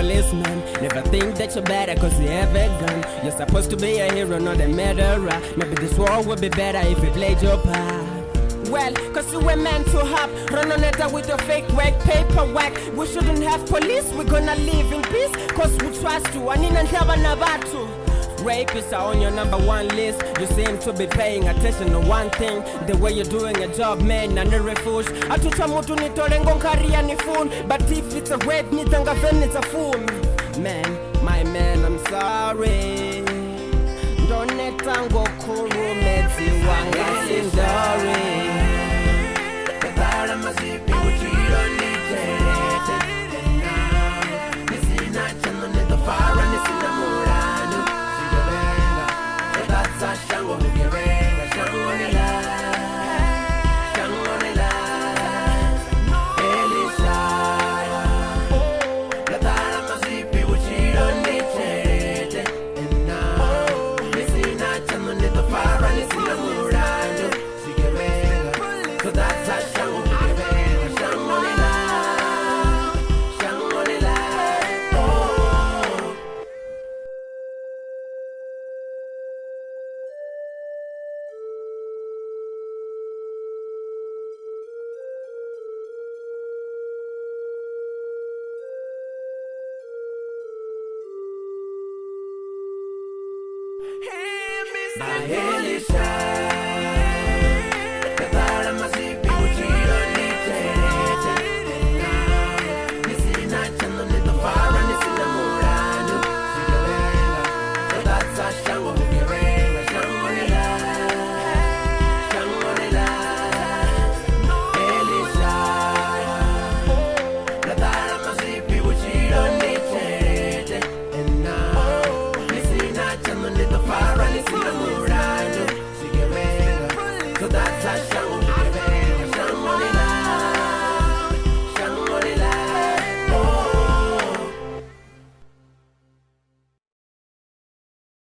policeman. Never think that you're better cause you have a gun. You're supposed to be a hero, not a murderer. Maybe this war would be better if you played your part. Well, cause you were meant to have run on it with your fake work, paperwork. We shouldn't have police, we're gonna live in peace. Cause we trust you, and in never nabatu. Rapists are on your #1 list. You seem to be paying attention to one thing. The way you're doing a job, man, and a refuge. Atucha mutu nitorengo karia ni phone. But if it's a rape, nitanga ven it's a fool. Man, my man, I'm sorry. Don't let tango kuru meti wanga sindori. Kabara mazipi uchiro niterete. Nisina chano neto fara nisina murano. Sigabenga, ebatsa shango hugebenga. Shango nila, shango nila. Elisha, kabara mazipi uchiro niterete. Nisina chano neto fara nisina murano. Sigabenga, ebatsa shango hugebenga. Shango nila, shango nila. Hey, Mr. Policeman.